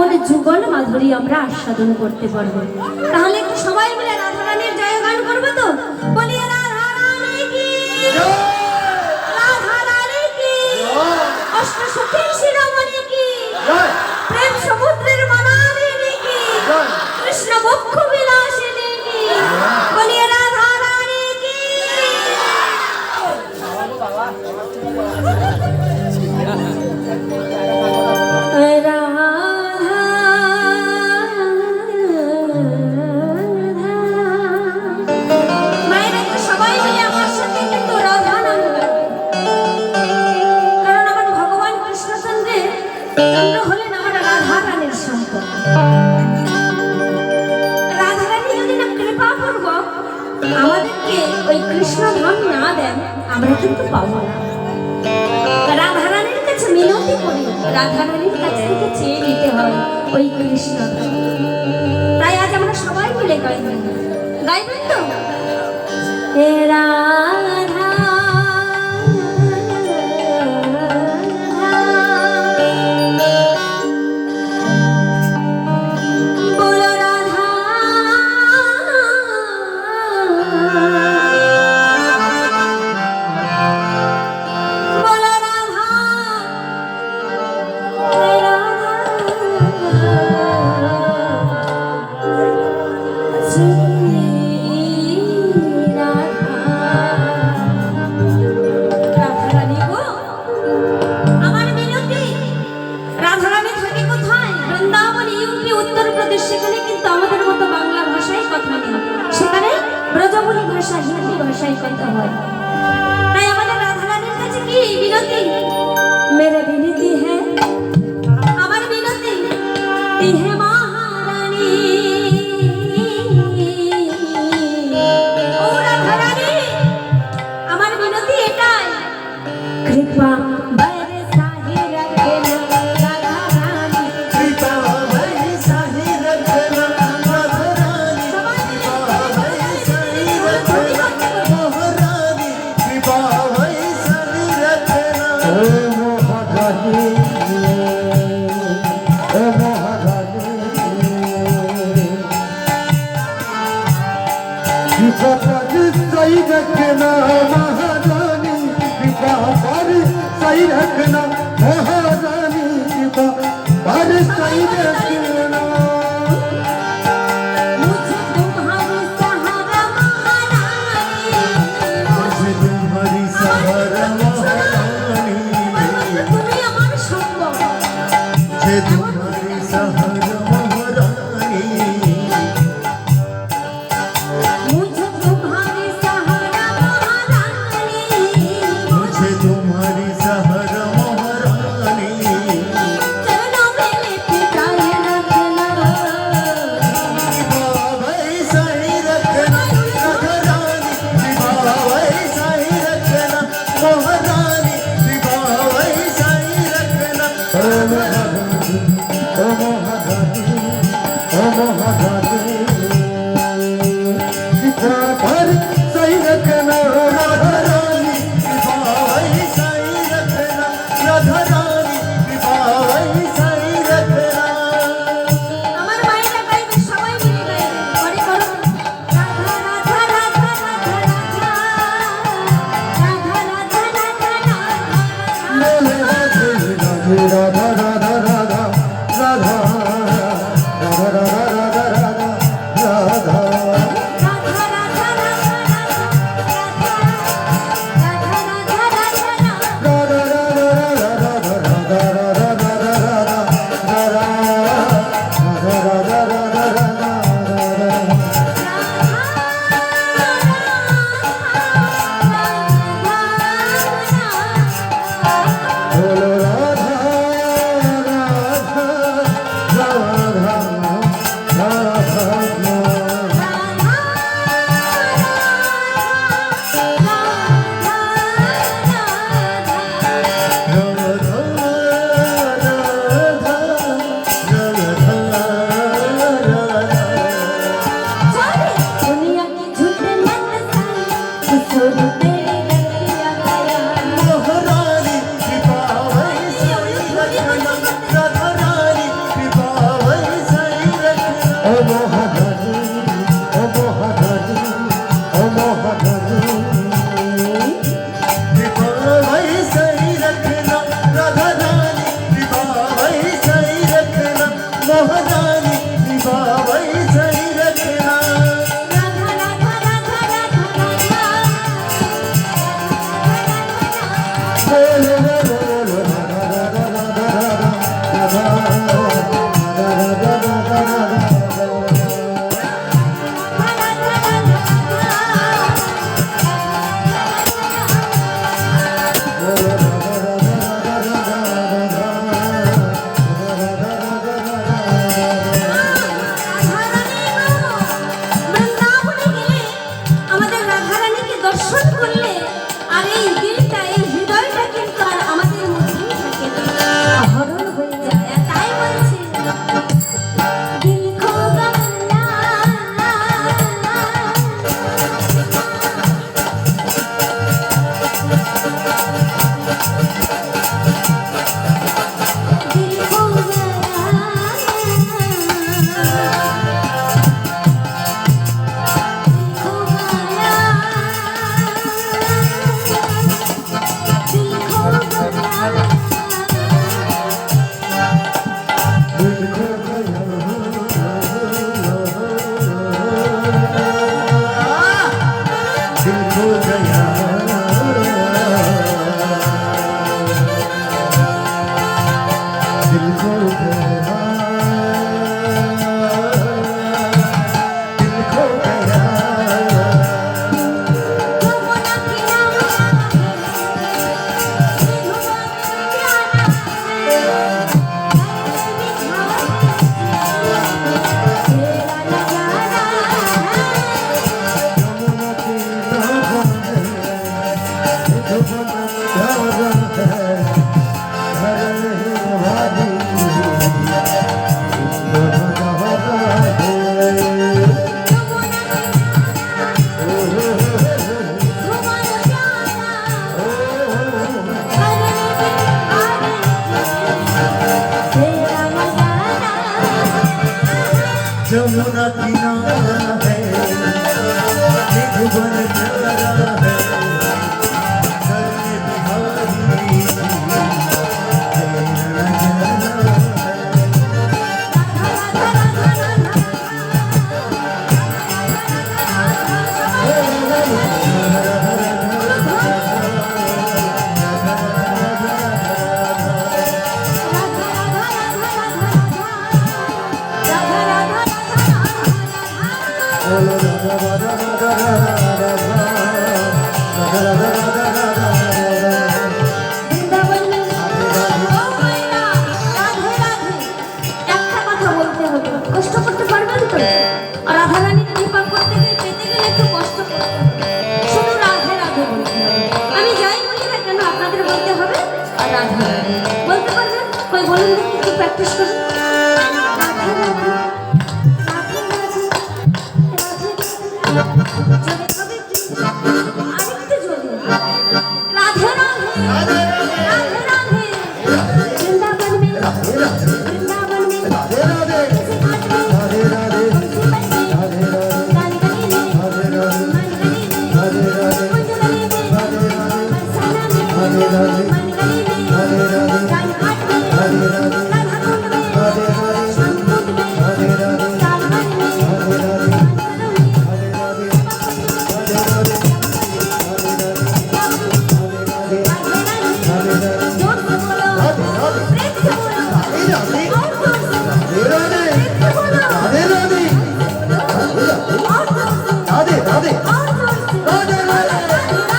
এমন যুগল মাধুরী আমরা আস্বাদন করতে পারবো। তাহলে একটু সবাই মিলে রাধা রানীর জয়গান করবো তো? বলি রাধা রানী কি, রাধা রানী কি, অষ্টসখীর শিরোমণি কি, প্রেম সমুদ্রের মনালিনী কি, কৃষ্ণ বক্ষ বিলাসিনী কি, বলি রাধা রানী কি। আমাদেরকে ওই কৃষ্ণ ধাম না দেন আমরা কিন্তু পাবো না। রাধা রানীর কাছে মিনতি করি, রাধা রানীর কাছ থেকে চেয়ে নিতে হয় ওই কৃষ্ণ ধাম। তাই আজ আমরা সবাই মিলে গাইবেন, গাইবেন তো? হে রাধা হিন্দি ভাষায় কথা হয়। তাই আমাদের রাধা রানীর কাছে কি বিনতি? মেরে বিনতি হ্যাঁ, আমার বিনতি হে মহারানী, ও রাধা রানী, আমার বিনতি এটাই, কৃপা रखना महारानी कृपा पर सही रखना महारानी कृपा पर सही रखना। मुझे तुम्हारी सहारा महारानी, मुझे तुम्हारी सहारा महारानी, तुम्ही আমার সম্বল, मुझे तुम्हारी सहारा महारानी, मुझे तुम्हारी सहारा महारानी, मुझे तुम्हारी सहारा महारानी, चरणों में लेके जाए रखना, वैसा ही रखना राधा रानी, वैसा ही रखना महारानी, वैसा ही रखना। ओ महारानी, ओ महारानी, ओ महारानी, कृपा पर सही रखना महारानी, वैसा ही रखना राधा रानी, वैसा ही रखना। আমার মায়েরা গাইবে, সবাই মিলে গাইবে, ঘরে করো রাধা রাধা রাধা রাধা রাধা রাধা রাধা রাধা बोले राधे राधे राधा राधा राधा राधा राधा राधा राधा राधा बोलो राधा दिल खो गया खो गया दिल खो गया दिल खो गया दिल खो गया दिल खो गया यमुना किनारा जमुना किनारा है मधुबन प्यारा है घर में बिहारी तेरा जाना है বৃন্দাবন ও ময়না রাধে রাধে একটা কথা বলতে হবে কষ্ট করতে পারবেন তো রাধা রানীর কৃপা করতে গেলে পেতে গেলে একটু কষ্ট করতে হবে শুধু রাধে রাধে বলতে হবে আমি যাই বলি না কেন আপনাদের বলতে হবে আর রাধা রাধে বলতে পারবেন কই বলুন দেখি একটু প্র্যাকটিস করুন রাধে রাধে রাধে রাধে রাধে জোরে হবে একটু আরেকটু জোরে राधे राधे राधे राधे वृंदावन में वृंदावन में राधे राधे किसी घाट में राधे राधे तुलसी वन में राधे राधे गाली गली में राधे राधे मनगली में राधे राधे कुंज गली में राधे राधे बरसाना में राधे राधे मनगली में राधे राधे गाली घाट में राधे राधे